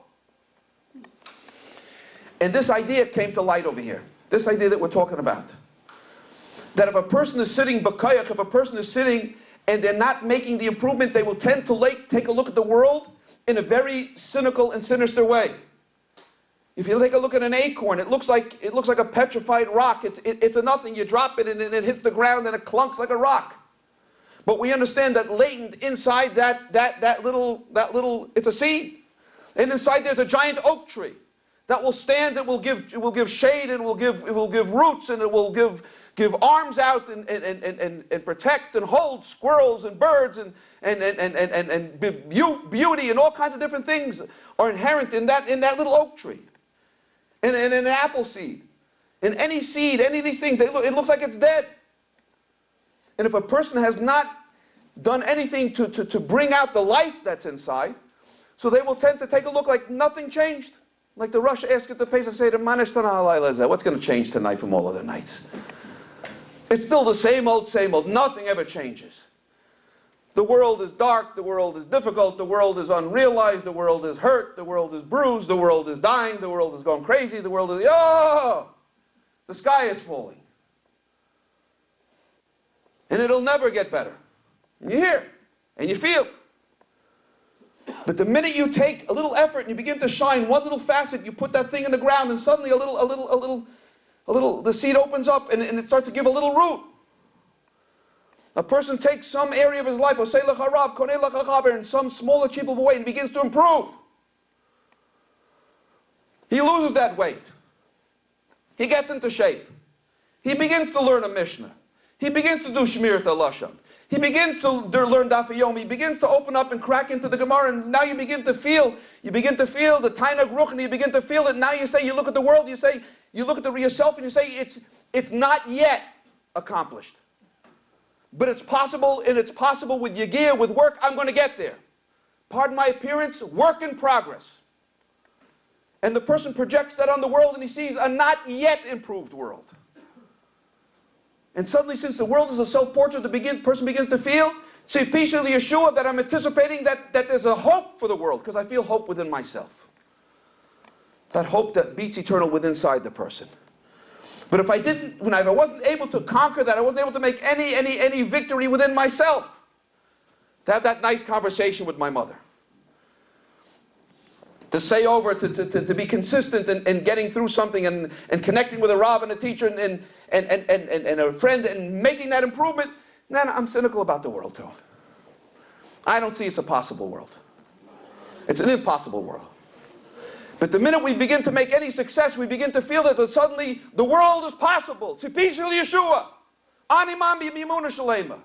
And this idea came to light over here. This idea that we're talking about. That if a person is sitting b'koyach, if a person is sitting and they're not making the improvement, they will tend to take a look at the world in a very cynical and sinister way. If you take a look at an acorn, it looks like a petrified rock. It's a nothing. You drop it and it hits the ground and it clunks like a rock. But we understand that latent inside that little it's a seed, and inside there's a giant oak tree that will stand. It will give shade, and it will give roots, and it will give arms out and protect and hold squirrels and birds and beauty and all kinds of different things are inherent in that little oak tree. And an apple seed. In any seed, any of these things, it looks like it's dead. And if a person has not done anything to bring out the life that's inside, so they will tend to take a look like nothing changed. Like the Rosh asked at the Pesach Seder, what's going to change tonight from all other nights? It's still the same old, nothing ever changes. The world is dark, the world is difficult, the world is unrealized, the world is hurt, the world is bruised, the world is dying, the world is going crazy, the world is, the sky is falling. And it'll never get better. And you hear, and you feel. But the minute you take a little effort and you begin to shine one little facet, you put that thing in the ground, and suddenly the seed opens up and it starts to give a little root. A person takes some area of his life, in some small achievable way, and begins to improve. He loses that weight. He gets into shape. He begins to learn a Mishnah. He begins to do Shmirat HaLashon. he begins to learn Daf Yomi. He begins to open up and crack into the Gemara, and now you begin to feel the Tainag Ruch, and you begin to feel it. Now you say, you look at the world, you look at yourself, and you say, it's not yet accomplished. But it's possible, and it's possible with Yagir, with work, I'm going to get there. Pardon my appearance, work in progress. And the person projects that on the world, and he sees a not yet improved world. And suddenly, since the world is a self-portrait, the person begins to feel, see, Pisha Yeshua, that I'm anticipating that there's a hope for the world, because I feel hope within myself. That hope that beats eternal within inside the person. But if I wasn't able to conquer that, I wasn't able to make any victory within myself, to have that nice conversation with my mother. To say over, to be consistent in getting through something and connecting with a Rav and a teacher and a friend and making that improvement, then I'm cynical about the world too. I don't see it's a possible world. It's an impossible world. But the minute we begin to make any success, we begin to feel that suddenly the world is possible. Tzipishel Yeshua. Animam b'mimuna shalema.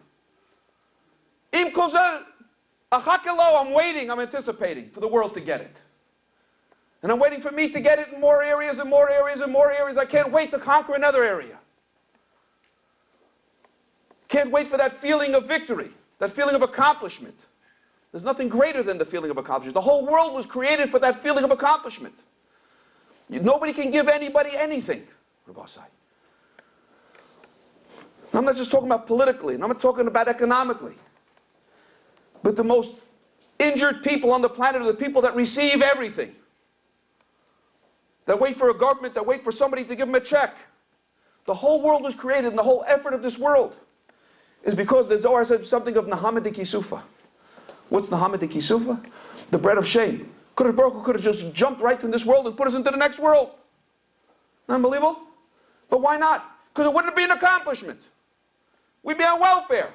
Im kozel achakelo, I'm waiting, I'm anticipating for the world to get it. And I'm waiting for me to get it in more areas and more areas and more areas. I can't wait to conquer another area. Can't wait for that feeling of victory, that feeling of accomplishment. There's nothing greater than the feeling of accomplishment. The whole world was created for that feeling of accomplishment. Nobody can give anybody anything, Rabbi Sai. I'm not just talking about politically, and I'm not talking about economically. But the most injured people on the planet are the people that receive everything. That wait for a government, that wait for somebody to give them a check. The whole world was created, and the whole effort of this world is because the Zohar said something of Nahama de Kisufa. What's Nahama de Kisufa? The bread of shame. Baruch Hu could have just jumped right from this world and put us into the next world. Unbelievable? But why not? Because it wouldn't be an accomplishment. We'd be on welfare.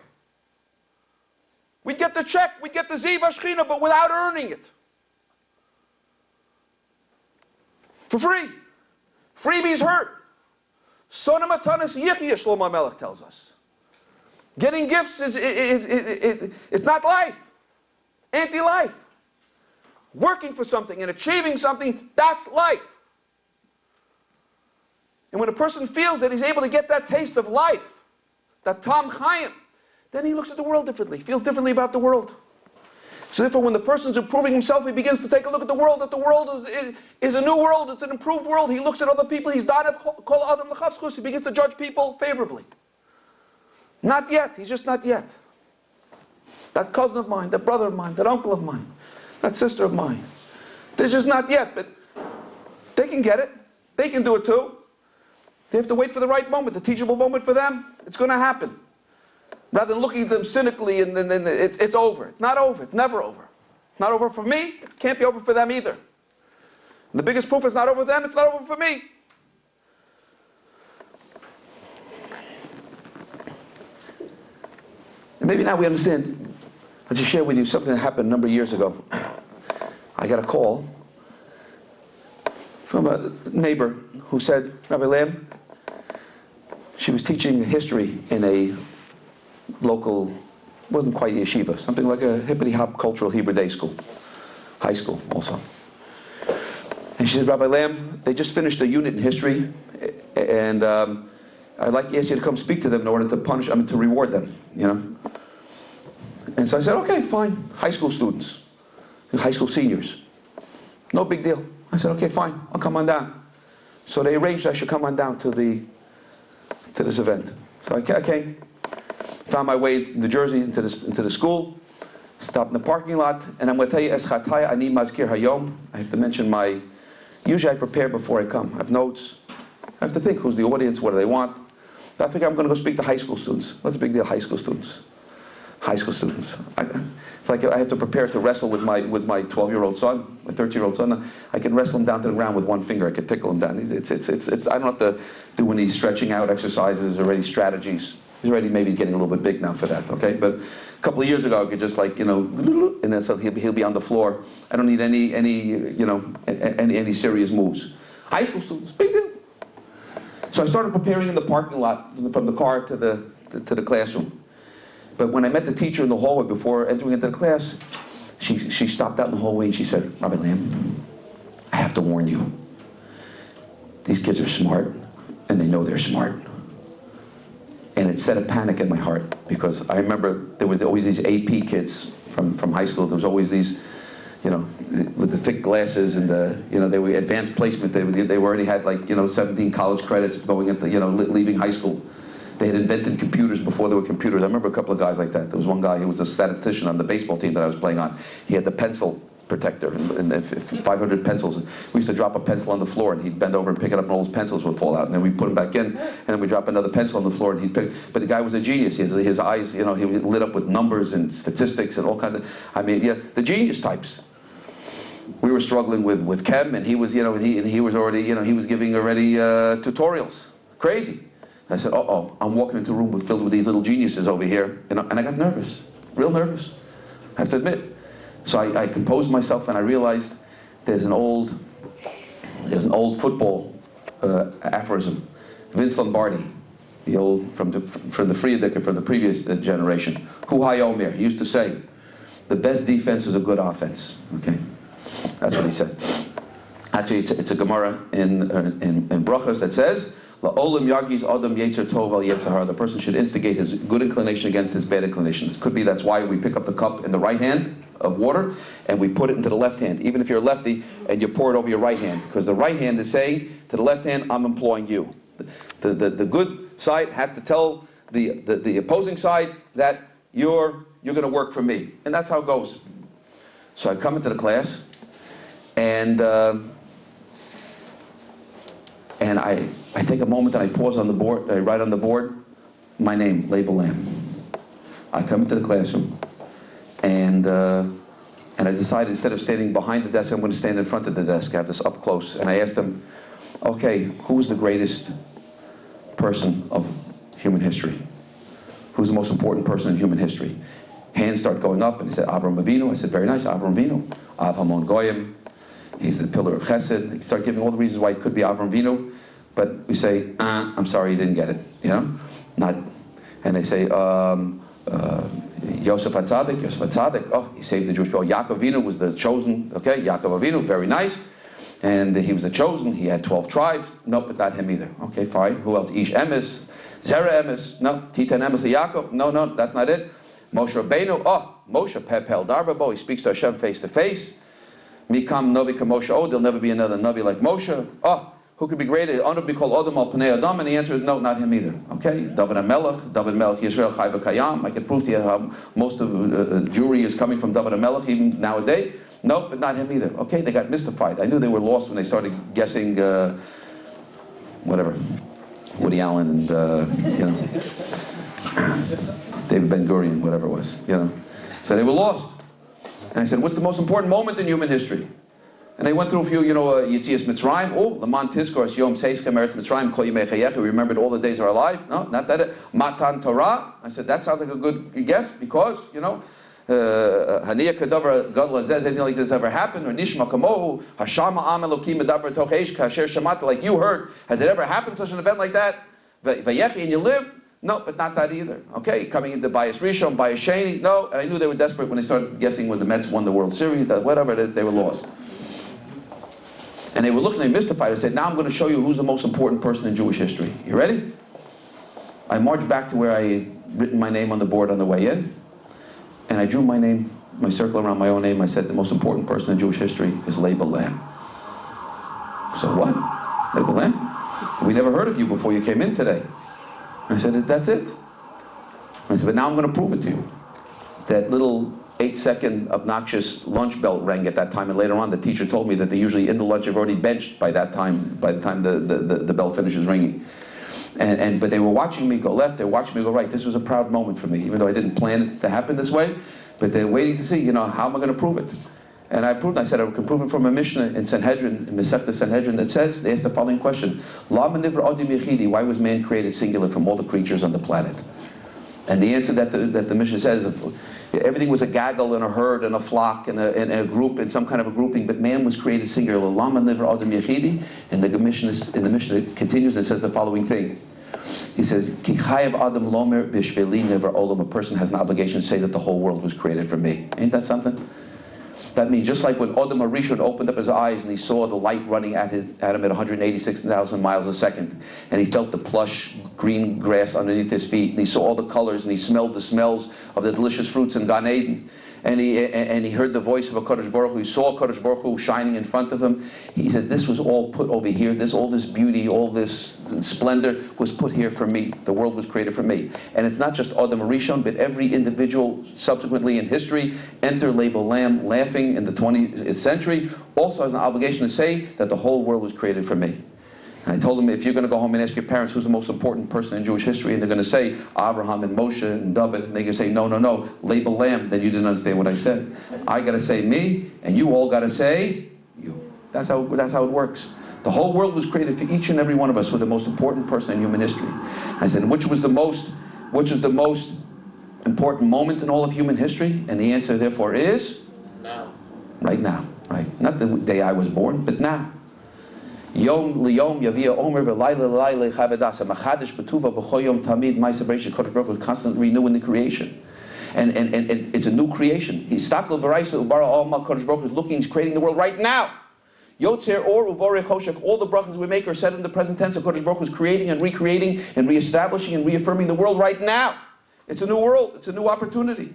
We'd get the check, we'd get the Ziva Shechina, but without earning it. For free. Freebies hurt. Sonam Atanis Yichya, Shlomo Melech tells us. Getting gifts it's not life. Anti-life. Working for something and achieving something, that's life. And when a person feels that he's able to get that taste of life, that Tam Chayim, then he looks at the world differently, feels differently about the world. So therefore, when the person's improving himself, he begins to take a look at the world, that the world is a new world, it's an improved world. He looks at other people, he begins to judge people favorably. Not yet, he's just not yet. That cousin of mine, that brother of mine, that uncle of mine, that sister of mine, they're just not yet, but they can get it. They can do it too. They have to wait for the right moment, the teachable moment for them. It's going to happen. Rather than looking at them cynically and then it's over. It's not over. It's never over. It's not over for me. It can't be over for them either. And the biggest proof it's not over for them, it's not over for me. And maybe now we understand. I'll just share with you something that happened a number of years ago. I got a call from a neighbor who said, Rabbi Lam, she was teaching history in a local, wasn't quite a yeshiva, something like a hippity-hop cultural Hebrew day school, high school also. And she said, Rabbi Lam, they just finished a unit in history, and I'd like to ask you to come speak to them in order to reward them, you know. And so I said, okay, fine. High school students, high school seniors, no big deal. I said, okay, fine, I'll come on down. So they arranged I should come on down to this event. So I came, found my way in New Jersey into the school, stopped in the parking lot, and I'm going to tell you, Eschataya ani mazkir hayom. I have to mention usually I prepare before I come. I have notes. I have to think, who's the audience, what do they want? But I figure I'm going to go speak to high school students. What's the big deal, high school students? High school students. It's like I have to prepare to wrestle with my 12-year-old son, my 13-year-old son. I can wrestle him down to the ground with one finger. I can tickle him down. I don't have to do any stretching out exercises or any strategies. He's already maybe getting a little bit big now for that, okay? But a couple of years ago, I could just and then so he'll be on the floor. I don't need any serious moves. High school students, big deal. So I started preparing in the parking lot from the car to the classroom. But when I met the teacher in the hallway before entering into the class, she stopped out in the hallway and she said, Rabbi Lam, I have to warn you. These kids are smart, and they know they're smart. And it set a panic in my heart, because I remember there was always these AP kids from high school. There was always these, you know, with the thick glasses and the, you know, they were advanced placement. They already had, like, you know, 17 college credits going into, you know, leaving high school. They had invented computers before there were computers. I remember a couple of guys like that. There was one guy who was a statistician on the baseball team that I was playing on. He had the pencil protector and 500 pencils. We used to drop a pencil on the floor and he'd bend over and pick it up and all his pencils would fall out. And then we'd put them back in and then we'd drop another pencil on the floor and he'd pick. But the guy was a genius. His eyes, you know, he lit up with numbers and statistics and all kinds of, I mean, yeah, the genius types. We were struggling with chem, and he was, you know, and he was already, you know, he was giving already tutorials. Crazy. I said, uh-oh, I'm walking into a room filled with these little geniuses over here, and I got nervous, real nervous, I have to admit. So I composed myself, and I realized there's an old football aphorism. Vince Lombardi, the old, from the Friedrich, from the previous generation, Hu Hayomer, he used to say, the best defense is a good offense, okay? That's what he said. Actually, it's a Gemara in Brachos that says, "La'olam yagis adam yetzer tov al yetzer hara." The person should instigate his good inclination against his bad inclinations. Could be that's why we pick up the cup in the right hand of water and we put it into the left hand, even if you're a lefty, and you pour it over your right hand, because the right hand is saying to the left hand, "I'm employing you." The good side has to tell the opposing side that you're going to work for me, and that's how it goes. So I come into the class. And I take a moment and I pause on the board, I write on the board, my name, Label Lam. I come into the classroom, and I decided instead of standing behind the desk, I'm going to stand in front of the desk. I have this up close. And I asked them, okay, who is the greatest person of human history? Who's the most important person in human history? Hands start going up, and he said, Avram Avinu. I said, very nice, Avram Avinu. Av Hamon Goyim. He's the pillar of Chesed. He started giving all the reasons why it could be Avram Avinu, but we say, I'm sorry, you didn't get it. You know, not. And they say, Yosef HaTzadik. Oh, he saved the Jewish people. Yaakov Avinu was the chosen. Okay, Yaakov Avinu, very nice, and he was the chosen. He had 12 tribes. No, but not him either. Okay, fine. Who else? Ish Emes, Zerah Emes. No, Titan Emes Yaakov. No, that's not it. Moshe Rabbeinu. Oh, Moshe Pepel Darbabo. He speaks to Hashem face to face. Mikam Novi Moshe. Oh, there'll never be another Novi like Moshe. Oh, who could be greater? Honor be called Adam al Pnei Adam, and the answer is no, not him either. Okay, David Melech Yisrael Chai V'Kayam. I can prove to you how most of Jewry is coming from David Melech even nowadays. No, but not him either. Okay, they got mystified. I knew they were lost when they started guessing, whatever, Woody Allen and you know, David Ben Gurion, whatever it was. You know, so they were lost. And I said, what's the most important moment in human history? And they went through a few, you know, Yitzias Mitzrayim. Oh, Laman Tizkor, Yom Seischem Eretz Mitzrayim, Kol Yimei Chayecha. We remembered all the days of our life. No, not that. Matan Torah. I said, that sounds like a good guess, because, you know, Haniyah Kadavar Gadol Azez, anything like this ever happened? Or Nishma Kamohu, Hashama Am Elokim Medaber Tochesh, Kasher Shamata, like you heard. Has it ever happened, such an event like that? Vayechi, and you lived? No, but not that either. Okay, coming into Bias Rishon, Bias Sheni, no. And I knew they were desperate when they started guessing when the Mets won the World Series, whatever it is, they were lost. And they were looking, they mystified. I said, now I'm going to show you who's the most important person in Jewish history. You ready? I marched back to where I had written my name on the board on the way in, and I drew my name, my circle around my own name. I said, the most important person in Jewish history is Label Lam. So what? Label Lam? We never heard of you before you came in today. I said, that's it. I said, but now I'm going to prove it to you. That little 8-second obnoxious lunch bell rang at that time, and later on the teacher told me that they usually in the lunch have already benched by that time, by the time the bell finishes ringing. But they were watching me go left, they were watching me go right. This was a proud moment for me, even though I didn't plan it to happen this way, but they're waiting to see, you know, how am I going to prove it? And I said I can prove it from a Mishnah in Sanhedrin, in Masechta Sanhedrin, that says, they asked the following question, Lama nivra odim yechidi, why was man created singular from all the creatures on the planet? And the answer that the Mishnah says, everything was a gaggle and a herd and a flock and a group and some kind of a grouping, but man was created singular. Lama nivra odim yechidi, and the Mishnah continues and says the following thing. He says, Ki chayav adam lomer b'shveli never olam. A person has an obligation to say that the whole world was created for me. Ain't that something? That means just like when Adam HaRishon opened up his eyes and he saw the light running at him at 186,000 miles a second, and he felt the plush green grass underneath his feet, and he saw all the colors, and he smelled the smells of the delicious fruits in Gan Eden, and he heard the voice of a Kadosh Baruch Hu. He saw Kadosh Baruch Hu shining in front of him. He said, this was all put over here. All this beauty, all this splendor was put here for me. The world was created for me. And it's not just Adam HaRishon, but every individual subsequently in history, enter Label Lam, laughing in the 20th century, also has an obligation to say that the whole world was created for me. And I told him, if you're going to go home and ask your parents who's the most important person in Jewish history, and they're going to say Abraham and Moshe and David, and they're going to say, no, Label Lam, then you didn't understand what I said. I got to say me, and you all got to say you. That's how it works. The whole world was created for each and every one of us with the most important person in human history. I said, which is the most important moment in all of human history? And the answer, therefore, is? Now. Right now. Right? Not the day I was born, but now. Yom liyom yavia omer v'layla l'layla chavedasa machadish b'tuva b'choyom tamid ma'aser bereishis. Kodesh Baruch Hu is constantly renewing the creation, and it's a new creation. He's stakel b'raisa ubara alma. Kodesh Baruch Hu is looking, he's creating the world right now. Yotzer or uvore choshek. All the brachas we make are said in the present tense. Kodesh Baruch Hu is creating and recreating and reestablishing and reaffirming the world right now. It's a new world. It's a new opportunity.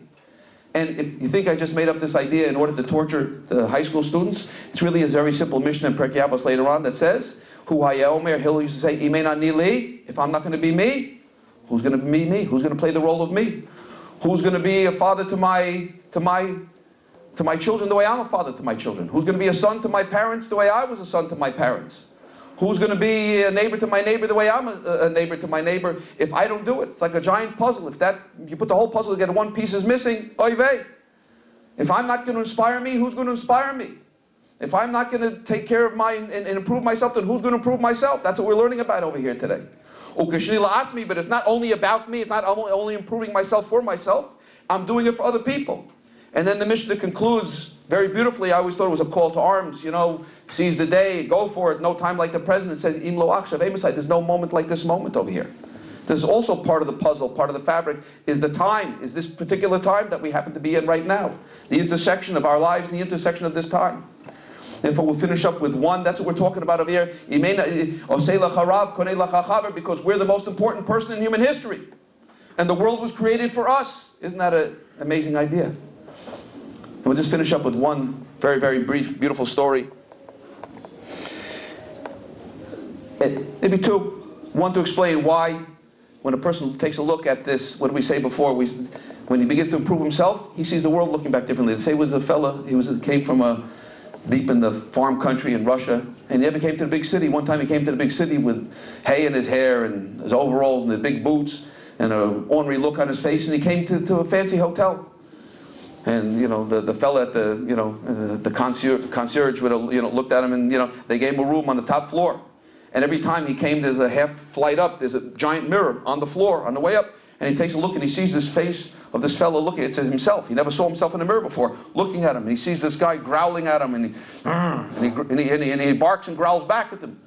And if you think I just made up this idea in order to torture the high school students, it's really a very simple Mishnah in Perkei Avos later on that says, Hu hayeh omer, Hill used to say, Imei ani li, if I'm not going to be me, who's going to be me? Who's going to play the role of me? Who's going to be a father to my children the way I'm a father to my children? Who's going to be a son to my parents the way I was a son to my parents? Who's going to be a neighbor to my neighbor the way I'm a neighbor to my neighbor if I don't do it? It's like a giant puzzle. If you put the whole puzzle together, one piece is missing, oy vey. If I'm not going to inspire me, who's going to inspire me? If I'm not going to take care of and improve myself, then who's going to improve myself? That's what we're learning about over here today. But it's not only about me, it's not only improving myself for myself, I'm doing it for other people. And then the Mishnah concludes very beautifully. I always thought it was a call to arms, seize the day, go for it, no time like the present. It says, Im lo achshav emasai, there's no moment like this moment over here. There's also part of the puzzle, part of the fabric, is the time, is this particular time that we happen to be in right now. The intersection of our lives and the intersection of this time. Therefore, we'll finish up with one, that's what we're talking about over here, because we're the most important person in human history. And the world was created for us. Isn't that an amazing idea? And we'll just finish up with one very, very brief, beautiful story. Maybe two. One to explain why, when a person takes a look at this, what did we say before? When he begins to improve himself, he sees the world looking back differently. They say it was a fella, came from deep in the farm country in Russia, and he never came to the big city. One time he came to the big city with hay in his hair and his overalls and the big boots and an ornery look on his face, and he came to a fancy hotel. And the fella at the concierge would have looked at him, and they gave him a room on the top floor. And every time he came, there's a half flight up, there's a giant mirror on the floor on the way up, and he takes a look and he sees this face of this fellow looking at himself. He never saw himself in the mirror before, looking at him, and he sees this guy growling at him, and he barks and growls back at him.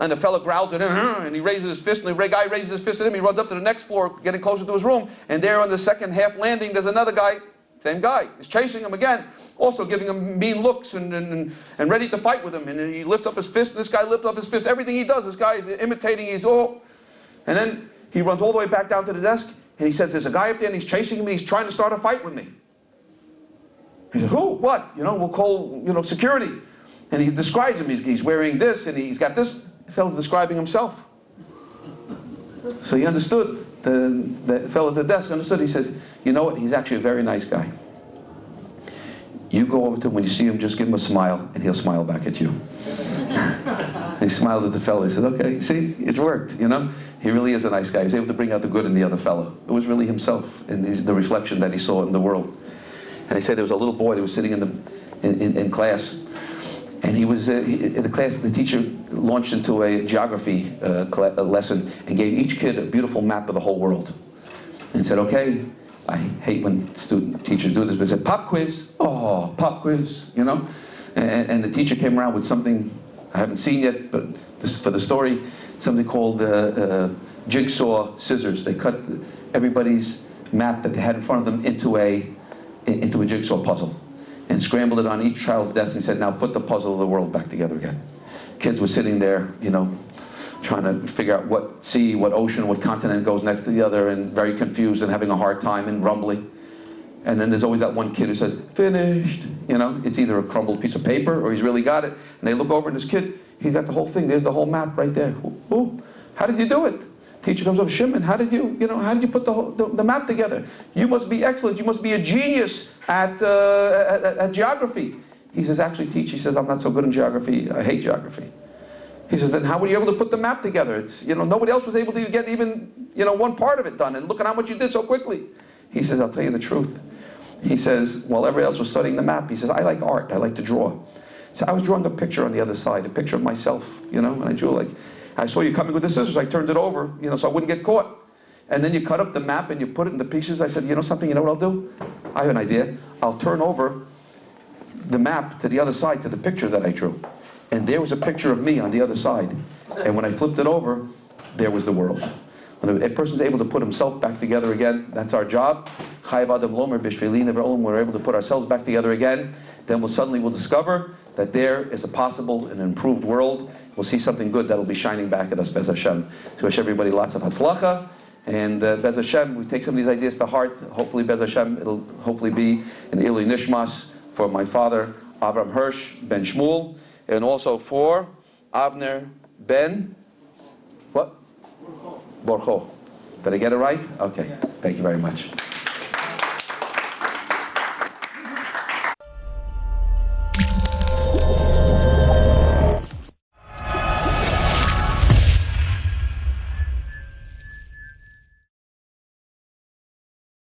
And the fellow growls at him, and he raises his fist, and the guy raises his fist at him. He runs up to the next floor, getting closer to his room, and there on the second half landing, there's another guy. Same guy is chasing him again, also giving him mean looks and ready to fight with him. And he lifts up his fist, and this guy lifts up his fist. Everything he does, this guy is imitating. And then he runs all the way back down to the desk, and he says, there's a guy up there, and he's chasing him, and he's trying to start a fight with me. He says, who? What? We'll call, security. And he describes him. He's wearing this, and he's got this. The fellow's describing himself. So he understood. The fellow at the desk understood. He says, you know what? He's actually a very nice guy. You go over to him, when you see him, just give him a smile, and he'll smile back at you. He smiled at the fellow. He said, okay, see, it's worked, He really is a nice guy. He was able to bring out the good in the other fellow. It was really himself and the reflection that he saw in the world. And they said there was a little boy that was sitting in class, and he was in the class. The teacher launched into a geography lesson and gave each kid a beautiful map of the whole world, and said, okay, I hate when teachers do this, but said, pop quiz. Oh, pop quiz, And the teacher came around with something I haven't seen yet, but this is for the story, something called jigsaw scissors. They cut everybody's map that they had in front of them into a jigsaw puzzle and scrambled it on each child's desk and said, now put the puzzle of the world back together again. Kids were sitting there, trying to figure out what sea, what ocean, what continent goes next to the other, and very confused and having a hard time and grumbling. And then there's always that one kid who says, finished. It's either a crumbled piece of paper or he's really got it. And they look over and this kid, he's got the whole thing. There's the whole map right there. Ooh, how did you do it? Teacher comes up, Shimon, how did you put the map together? You must be excellent. You must be a genius at geography. He says, actually, teacher, he says, I'm not so good in geography. I hate geography. He says, then how were you able to put the map together? It's, nobody else was able to get even, one part of it done. And look at how much you did so quickly. He says, I'll tell you the truth. He says, while everybody else was studying the map, he says, I like art. I like to draw. So I was drawing a picture on the other side, a picture of myself, and I drew I saw you coming with the scissors. I turned it over, so I wouldn't get caught. And then you cut up the map and you put it into pieces. I said, something, what I'll do? I have an idea. I'll turn over the map to the other side, to the picture that I drew. And there was a picture of me on the other side. And when I flipped it over, there was the world. When a person's able to put himself back together again, that's our job. We're able to put ourselves back together again. Then we'll discover that there is a possible and improved world. We'll see something good that will be shining back at us, Bez Hashem. So wish everybody lots of hatzlacha. And Bez Hashem, we take some of these ideas to heart. Hopefully, Bez Hashem, it'll hopefully be in the Ilui Nishmas for my father, Avram Hirsch ben Shmuel, and also for Avner ben, what? Borcho. Did I get it right? Okay. Thank you very much.